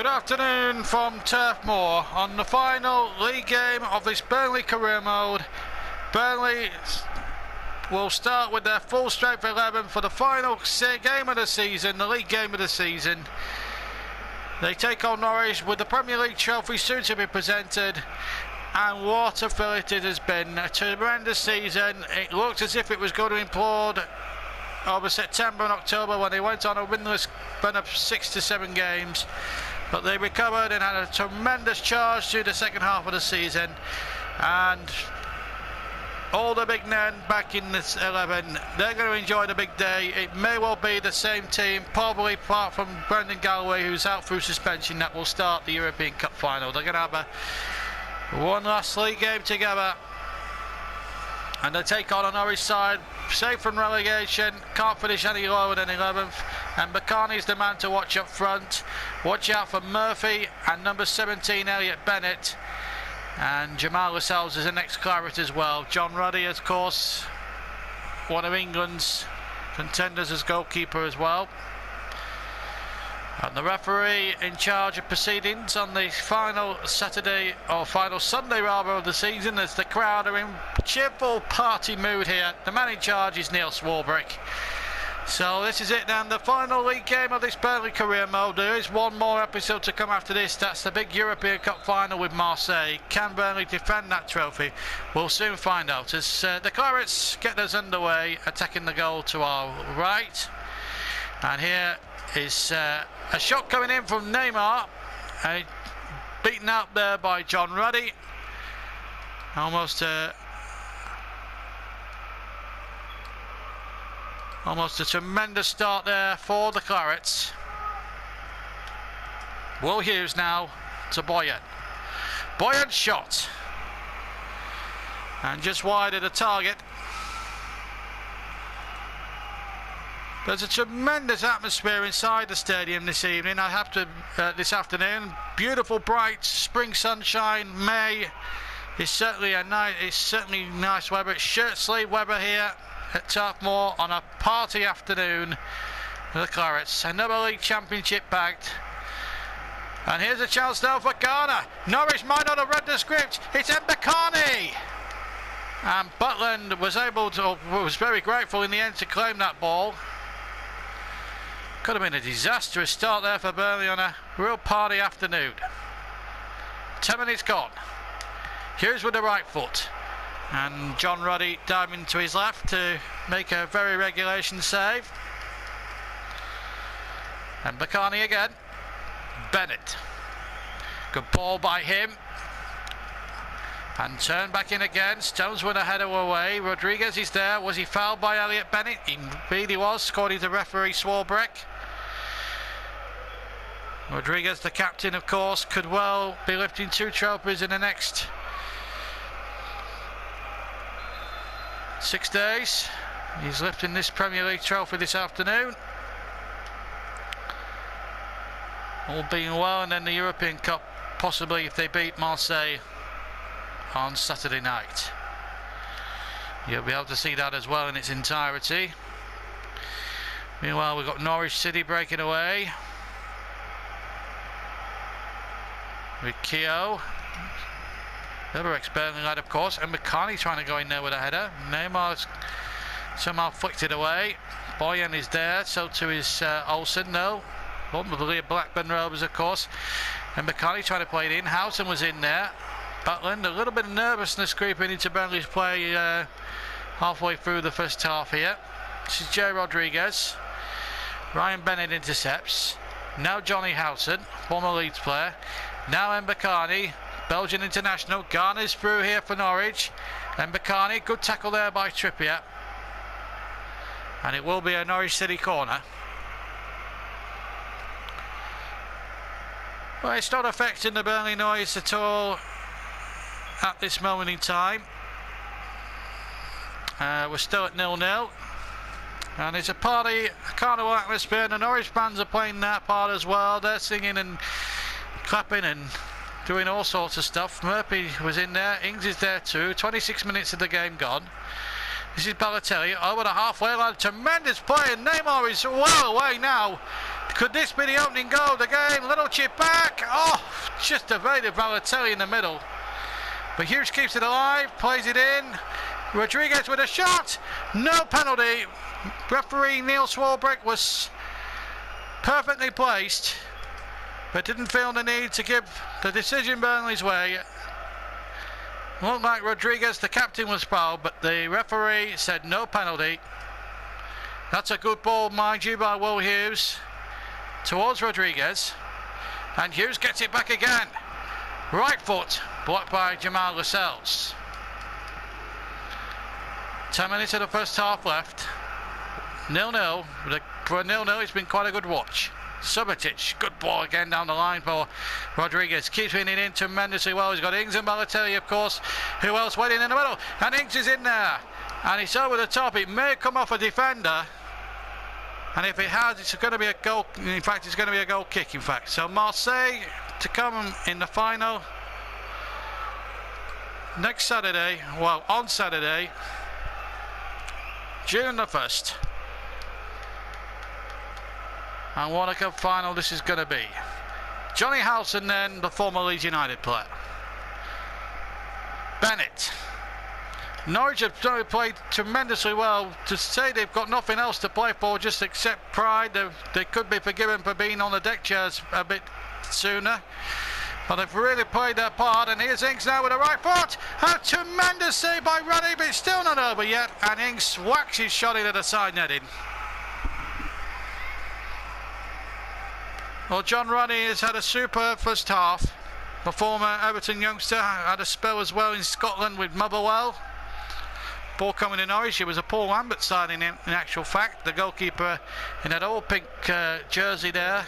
Good afternoon from Turf Moor on the final league game of this Burnley career mode. Burnley will start with their full strength 11 for the final game of the season, the league game of the season. They take on Norwich with the Premier League trophy soon to be presented. And what a fill it has been. A tremendous season. It looked as if it was going to implode over September and October when they went on a winless run of 6 to 7 games. But they recovered and had a tremendous charge through the second half of the season. And all the big men back in this 11, they're going to enjoy the big day. It may well be the same team, probably apart from Brendan Galloway, who's out through suspension, that will start the European Cup final. They're going to have one last league game together. And they take on a Norwich side, safe from relegation, can't finish any lower than 11th. And Bakani's the man to watch up front. Watch out for Murphy and number 17, Elliot Bennett. And Jamal Lascelles is the next claret as well. John Ruddy, of course, one of England's contenders as goalkeeper as well. And the referee in charge of proceedings on the final Saturday, or final Sunday rather, of the season, as the crowd are in cheerful party mood here. The man in charge is Neil Swarbrick. So this is it then, the final league game of this Burnley career mode. There is one more episode to come after this. That's the big European Cup final with Marseille. Can Burnley defend that trophy? We'll soon find out as the Clarets get us underway, attacking the goal to our right. And here is a shot coming in from Neymar, beaten out there by John Ruddy. Almost a tremendous start there for the Clarets. Will Hughes now to Boyan. Boyan's shot. And just wide of the target. There's a tremendous atmosphere inside the stadium this evening. I have to, this afternoon. Beautiful, bright spring sunshine. May is certainly nice weather. It's shirt sleeve weather here at Turf Moor on a party afternoon for the Clarets. Another league championship bagged. And here's a chance now for Ghana. Norwich might not have read the script. It's Mbakani. And Butland was very grateful in the end to claim that ball. Could have been a disastrous start there for Burnley on a real party afternoon. 10 minutes gone. Hughes with the right foot. And John Ruddy diving to his left to make a very regulation save. And Bakani again. Bennett. Good ball by him. And turn back in again. Stones with a header away. Rodriguez is there. Was he fouled by Elliot Bennett? He really was, according to referee Swarbrick. Rodriguez, the captain, of course, could well be lifting 2 trophies in the next 6 days. He's lifting this Premier League trophy this afternoon. All being well, and then the European Cup, possibly if they beat Marseille on Saturday night. You'll be able to see that as well in its entirety. Meanwhile, we've got Norwich City breaking away with Keogh. Another ex-Burnley lad, of course, and McCartney trying to go in there with a header. Neymar's somehow flicked it away. Boyan is there, so too is Olsen, no. One with the Leah Blackburn Rovers, of course. And McCartney trying to play it in. Houghton was in there. Butland, a little bit of nervousness creeping into Burnley's play halfway through the first half here. This is Jay Rodriguez. Ryan Bennett intercepts. Now Johnny Houghton, former Leeds player. Now Mbakani, Belgian international. Garner's through here for Norwich. Mbakani, good tackle there by Trippier. And it will be a Norwich City corner. Well, it's not affecting the Burnley noise at all at this moment in time. We're still at 0-0. And it's a party, a carnival atmosphere, and the Norwich fans are playing that part as well. They're singing and clapping and doing all sorts of stuff. Murphy was in there, Ings is there too. 26 minutes of the game gone. This is Balotelli over the halfway line. Tremendous play, and Neymar is well away now. Could this be the opening goal of the game? Little chip back. Oh, just evaded Balotelli in the middle. But Hughes keeps it alive, plays it in. Rodriguez with a shot. No penalty. Referee Neil Swarbrick was perfectly placed, but didn't feel the need to give the decision Burnley's way. Looked like Rodriguez, the captain, was fouled, but the referee said no penalty. That's a good ball, mind you, by Will Hughes towards Rodriguez, and Hughes gets it back again. Right foot blocked by Jamal Lascelles. 10 minutes of the first half left. 0-0. For a 0-0, it's been quite a good watch. Subotic, good ball again down the line for Rodriguez. Keeps winning in tremendously well. He's got Ings and Balotelli, of course. Who else waiting in the middle? And Ings is in there. And it's over the top. It may come off a defender. And if it has, it's going to be a goal. In fact, it's going to be a goal kick, in fact. So Marseille to come in the final next Saturday. Well, on Saturday, June the 1st. And what a cup final this is going to be. Johnny Howson, then, the former Leeds United player. Bennett. Norwich have played tremendously well. To say they've got nothing else to play for, just except pride. They could be forgiven for being on the deck chairs a bit sooner. But they've really played their part. And here's Ings now with a right foot. A tremendous save by Ruddy, but it's still not over yet. And Ings whacks his shot into the side netting. Well, John Ruddy has had a super first half. The former Everton youngster had a spell as well in Scotland with Motherwell. Ball coming in Norwich. It was a Paul Lambert signing in actual fact. The goalkeeper in that all pink jersey there.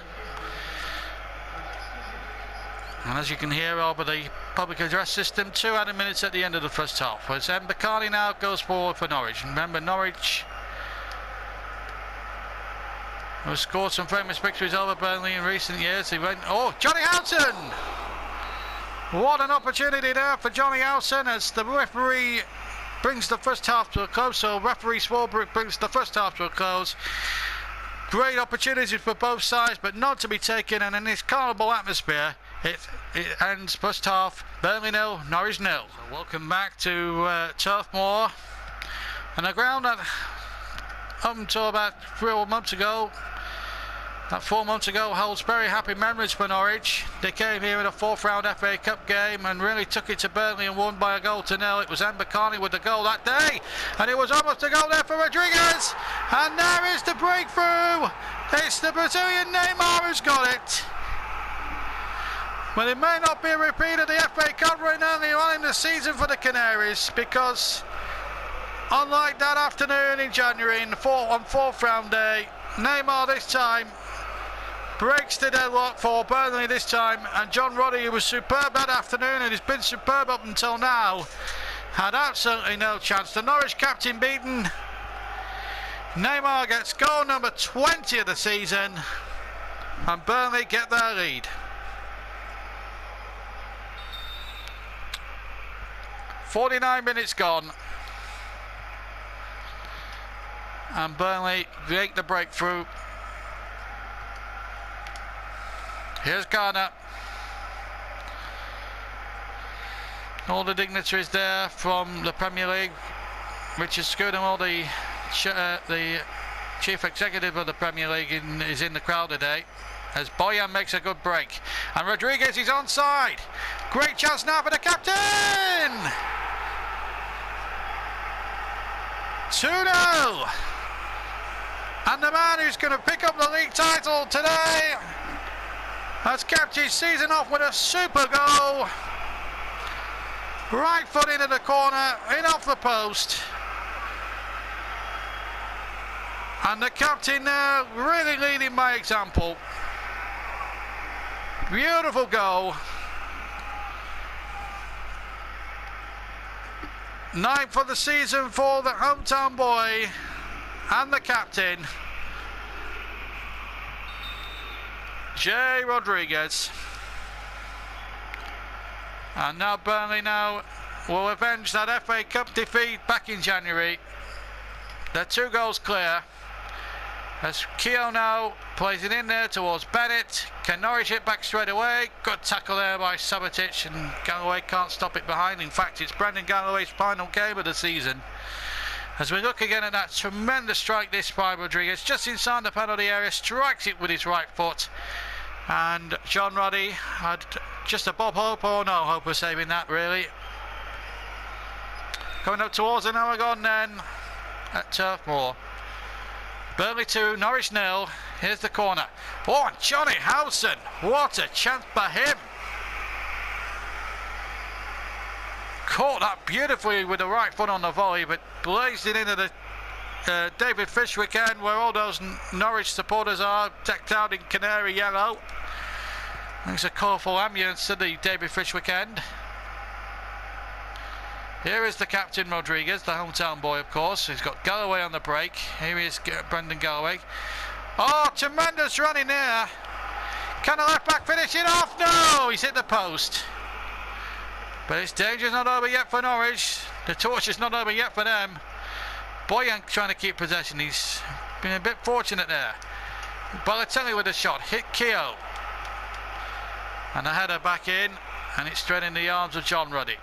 And as you can hear over the public address system, 2 added minutes at the end of the first half. Whereas Mbakani now goes forward for Norwich. Remember, Norwich who scored some famous victories over Burnley in recent years. He went, oh, Johnny Howson! What an opportunity there for Johnny Howson as the referee brings the first half to a close. So referee Swarbrick brings the first half to a close. Great opportunities for both sides, but not to be taken. And in this carnival atmosphere, it ends first half, Burnley 0, Norwich 0. So welcome back to Turf Moor. And a ground that up until about 4 months ago, holds very happy memories for Norwich. They came here in a 4th round FA Cup game and really took it to Burnley and won by a goal to 0. It was Mbakani with the goal that day, and it was almost a goal there for Rodriguez. And there is the breakthrough. It's the Brazilian Neymar who's got it. Well, it may not be a repeat of the FA Cup run early on in the season for the Canaries, because unlike that afternoon in January on 4th round day, Neymar this time breaks the deadlock for Burnley this time, and John Roddy, who was superb that afternoon and has been superb up until now, had absolutely no chance. The Norwich captain beaten. Neymar gets goal number 20 of the season, and Burnley get their lead. "49 minutes gone, and Burnley make the breakthrough. Here's Garner. All the dignitaries there from the Premier League. Richard Scudamore, the chief executive of the Premier League, is in the crowd today, as Boyan makes a good break. And Rodriguez is onside. Great chance now for the captain! 2-0. And the man who's going to pick up the league title today has capped his season off with a super goal. Right foot into the corner, in off the post. And the captain now really leading by example. Beautiful goal. 9th for the season for the hometown boy and the captain, Jay Rodriguez. And now Burnley will avenge that FA Cup defeat back in January. They're 2 goals clear, As Keogh now plays it in there towards Bennett. Can Norwich hit back straight away? Good tackle there by Subotic, and Galloway can't stop it behind. In fact, it's Brendan Galloway's final game of the season. As we look again at that tremendous strike this by Rodriguez, just inside the penalty area, strikes it with his right foot. And John Roddy had just a Bob Hope or no hope of saving that, really. Coming up towards an hour gone then at Turf Moor. Burnley 2, Norwich 0. Here's the corner. Oh, and Johnny Howson. What a chance by him. Caught that beautifully with the right foot on the volley, but blazed it into the David Fishwick end, where all those Norwich supporters are, decked out in canary yellow. There's a colourful ambience to the David Fishwick end. Here is the captain, Rodriguez, the hometown boy, of course. He's got Galloway on the break. Here is Brendan Galloway. Oh, tremendous running there. Can the left back finish it off? No, he's hit the post. But it's danger's not over yet for Norwich. The torch is not over yet for them. Boyan trying to keep possession. He's been a bit fortunate there. Balotelli with a shot. Hit Keogh. And a header back in. And it's straight in the arms of John Ruddy.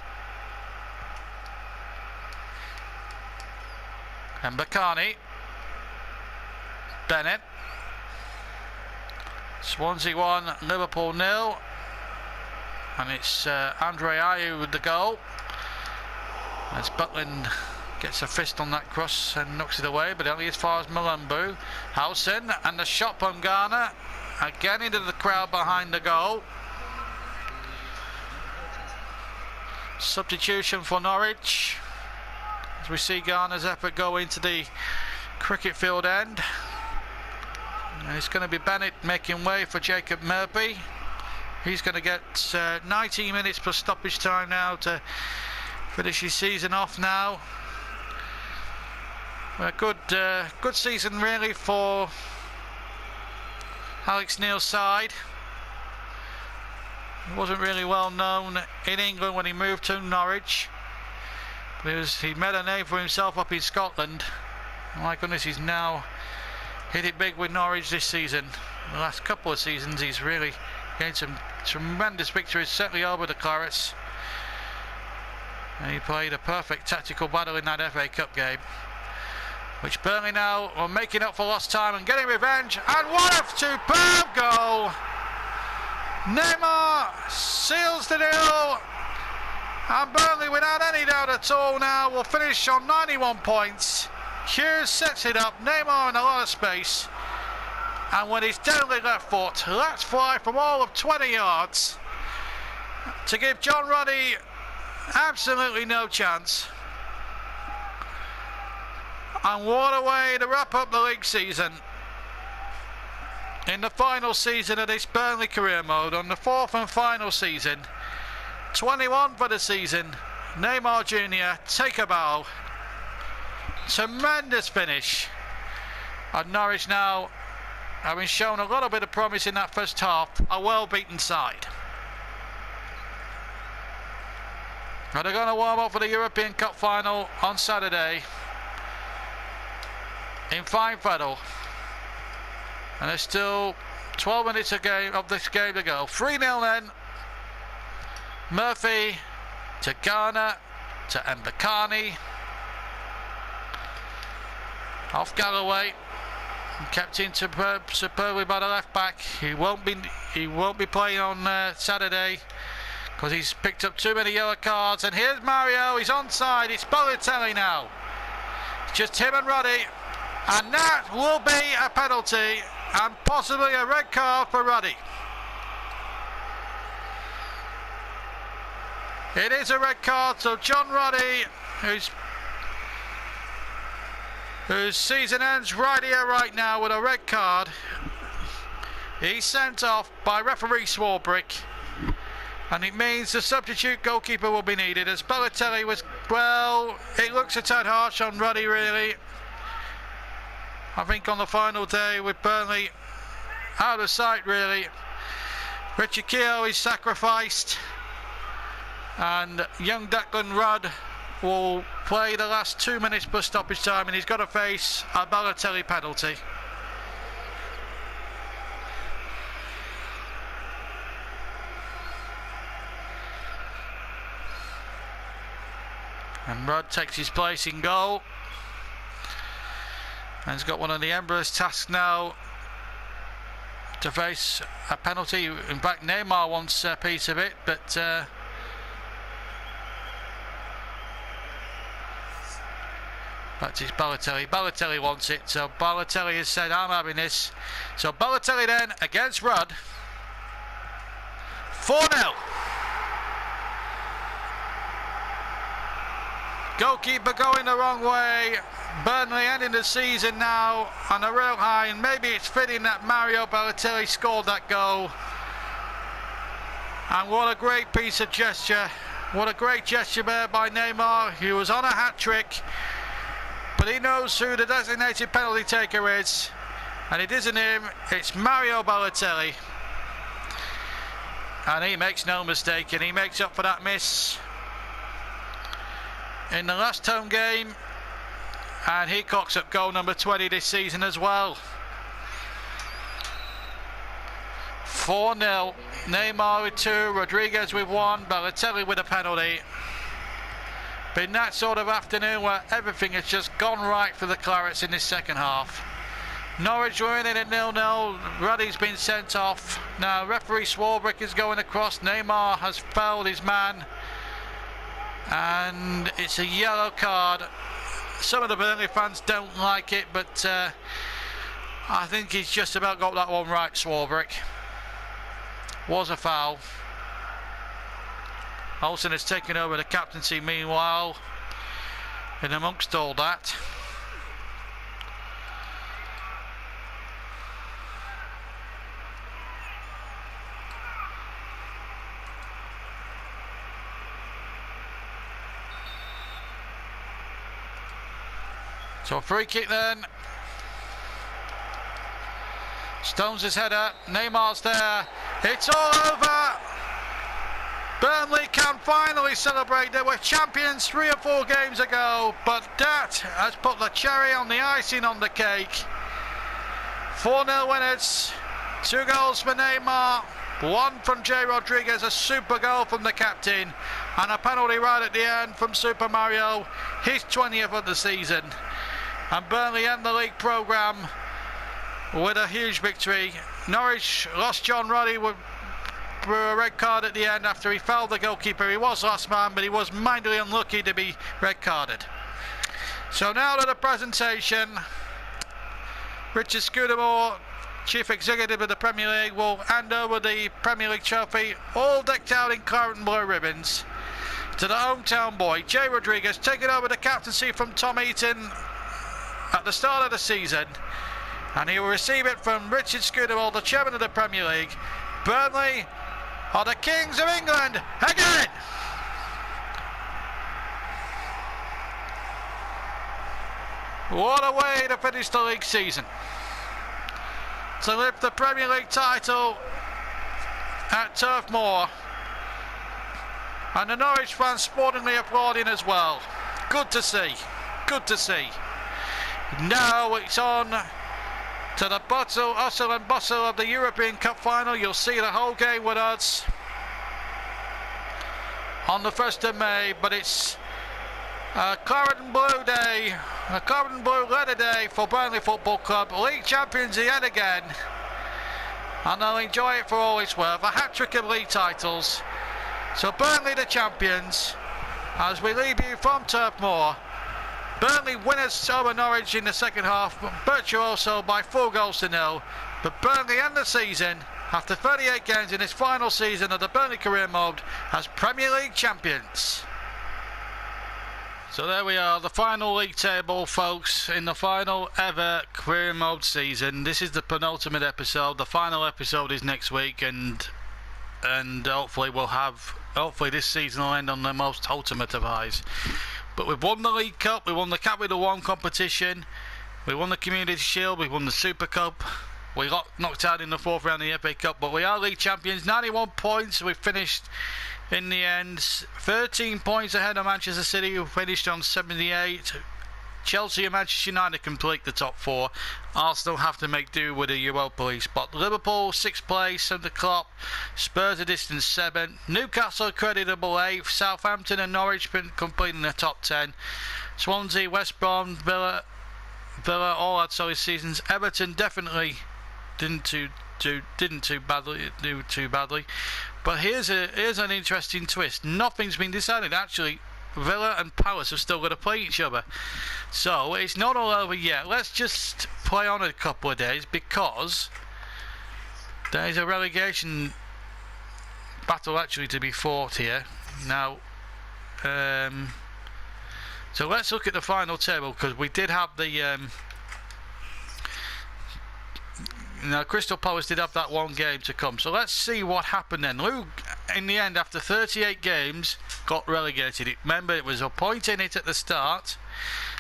And Bakani. Bennett. Swansea 1, Liverpool 0. And it's Andre Ayew with the goal. As Butland gets a fist on that cross and knocks it away, but only as far as Malumbu. Howson and the shot from Garner. Again into the crowd behind the goal. Substitution for Norwich. As we see Garner's effort go into the cricket field end. And it's going to be Bennett making way for Jacob Murphy. He's going to get 19 minutes plus stoppage time now to finish his season off now. A good season really for Alex Neil's side. He wasn't really well known in England when he moved to Norwich. But he made a name for himself up in Scotland. My goodness, he's now hit it big with Norwich this season. The last couple of seasons he's really gained some tremendous victories, certainly over the Clarets. And he played a perfect tactical battle in that FA Cup game, which Burnley now are making up for lost time and getting revenge. And what a superb goal! Neymar seals the deal, and Burnley, without any doubt at all, now will finish on 91 points. Hughes sets it up, Neymar in a lot of space, and with his deadly left foot lets fly from all of 20 yards to give John Ruddy absolutely no chance. And what a way to wrap up the league season in the final season of this Burnley career mode, on the fourth and final season. 21 for the season. Neymar Jr. take a bow. Tremendous finish. And Norwich now, having shown a little bit of promise in that first half, a well beaten side. And they're going to warm up for the European Cup final on Saturday in Feinfettel. And there's still 12 minutes of this game to go. 3-0 then. Murphy to Garner to Mbakani. Off Galloway. Kept in superbly by the left back. He won't be playing on Saturday because he's picked up too many yellow cards. And here's Mario. He's onside. It's Balotelli now. It's just him and Ruddy. And that will be a penalty and possibly a red card for Ruddy. It is a red card, so John Ruddy, whose season ends right here, right now, with a red card. He's sent off by referee Swarbrick, and it means the substitute goalkeeper will be needed, as Balotelli was, well, it looks a tad harsh on Ruddy, really. I think on the final day with Burnley out of sight, really. Richard Keogh is sacrificed, and young Declan Rudd will play the last 2 minutes plus stoppage time, and he's got to face a Balotelli penalty. And Rudd takes his place in goal. And he's got one of the Emperor's tasks now to face a penalty. In fact, Neymar wants a piece of it, but it's Balotelli. Balotelli wants it, so Balotelli has said, I'm having this. So Balotelli then against Rudd. 4-0. Goalkeeper going the wrong way. Burnley ending the season now on a real high, and maybe it's fitting that Mario Balotelli scored that goal. And what a great piece of gesture. What a great gesture there by Neymar. He was on a hat-trick, but he knows who the designated penalty taker is, and it isn't him, it's Mario Balotelli. And he makes no mistake, and he makes up for that miss in the last home game, and he cocks up goal number 20 this season as well. 4-0. Neymar with 2, Rodriguez with 1, Balotelli with a penalty. Been that sort of afternoon where everything has just gone right for the Clarets in this second half. Norwich were in it at 0-0. Ruddy's been sent off. Now referee Swarbrick is going across. Neymar has fouled his man, and it's a yellow card. Some of the Burnley fans don't like it, but I think he's just about got that one right, Swarbrick. Was a foul. Olsen has taken over the captaincy meanwhile, and amongst all that, so a free kick then. Stones his header. Neymar's there. It's all over. Burnley can finally celebrate. They were champions 3 or 4 games ago, but that has put the cherry on the icing on the cake. 4-0 winners. 2 goals for Neymar, 1 from J. Rodriguez, a super goal from the captain, and a penalty right at the end from Super Mario, his 20th of the season. And Burnley end the league programme with a huge victory. Norwich lost John Ruddy with a red card at the end after he fouled the goalkeeper. He was last man, but he was mightily unlucky to be red carded. So now to the presentation. Richard Scudamore, Chief Executive of the Premier League, will hand over the Premier League trophy, all decked out in claret and blue ribbons, to the hometown boy, J. Rodriguez, taking over the captaincy from Tom Eaton at the start of the season. And he will receive it from Richard Scudamore, the Chairman of the Premier League. Burnley are the Kings of England again! What a way to finish the league season. To lift the Premier League title at Turf Moor. And the Norwich fans sportingly applauding as well. Good to see. Good to see. Now it's on to the hustle and bustle of the European Cup final. You'll see the whole game with us on the 1st of May, but it's a claret and blue day, a claret and blue leather day for Burnley Football Club. League champions yet again, and they'll enjoy it for all it's worth. A hat-trick of league titles. So Burnley the champions, as we leave you from Turf Moor. Burnley winners over Norwich in the second half, virtuoso by 4-0. But Burnley end the season, after 38 games in its final season of the Burnley career mode, as Premier League champions. So there we are, the final league table, folks, in the final ever career mode season. This is the penultimate episode. The final episode is next week, and hopefully hopefully this season will end on the most ultimate of highs. But we've won the League Cup, we won the Capital One competition, we won the Community Shield, we won the Super Cup, we got knocked out in the 4th round of the FA Cup, but we are league champions. 91 points we finished in the end, 13 points ahead of Manchester City, who finished on 78, Chelsea and Manchester United complete the top 4. Arsenal have to make do with a Europa League spot. Liverpool 6th place under Klopp. Spurs a distant 7. Newcastle creditable 8th. Southampton and Norwich completing the top 10. Swansea, West Brom, Villa all had solid seasons. Everton definitely didn't do too badly. But here's an interesting twist. Nothing's been decided. Actually, Villa and Palace have still got to play each other, so it's not all over yet. Let's just play on a couple of days, because there is a relegation battle actually to be fought here now. So let's look at the final table, because we did have the now Crystal Palace did have that one game to come. So let's see what happened then. Luke, in the end, after 38 games, got relegated. Remember, it was a point in it at the start.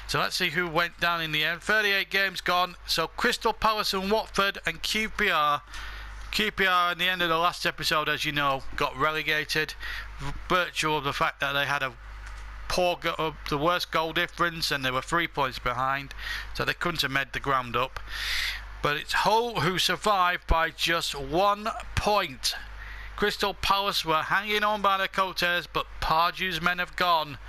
So let's see who went down in the end. 38 games gone. So Crystal Palace and Watford and QPR in the end of the last episode, as you know, got relegated. Virtue of the fact that they had a the worst goal difference, and they were 3 points behind, so they couldn't have made the ground up. But it's Hull who survived by just 1 point. Crystal Palace were hanging on by their coattails, but Pardew's men have gone,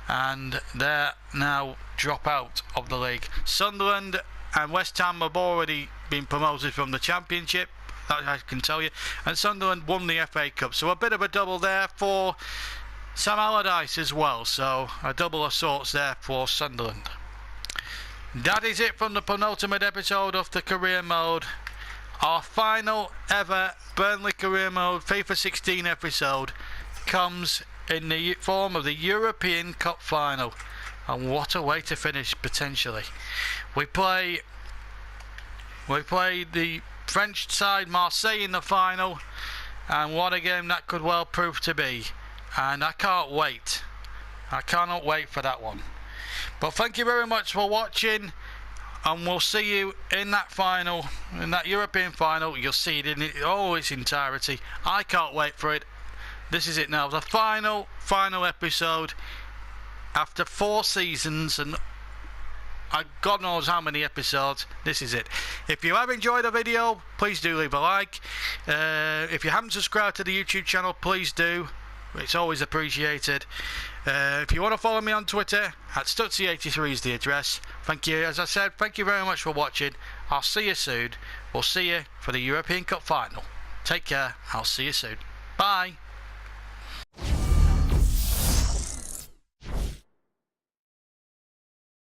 and they're now drop out of the league. Sunderland and West Ham have already been promoted from the Championship, that I can tell you, and Sunderland won the FA Cup. So a bit of a double there for Sam Allardyce as well, so a double of sorts there for Sunderland. That is it from the penultimate episode of the Career Mode. Our final ever Burnley Career Mode FIFA 16 episode comes in the form of the European Cup Final. And what a way to finish, potentially. We play the French side Marseille in the final, and what a game that could well prove to be. And I can't wait. I cannot wait for that one. But thank you very much for watching, and we'll see you in that final, in that European final. You'll see it in its entirety. I can't wait for it. This is it now, the final episode after 4 seasons and God knows how many episodes. This is it. If you have enjoyed the video, please do leave a like. If you haven't subscribed to the YouTube channel, please do. It's always appreciated. If you want to follow me on Twitter, at Stutzy83 is the address. Thank you, as I said, thank you very much for watching. I'll see you soon. We'll see you for the European Cup Final. Take care. I'll see you soon. Bye.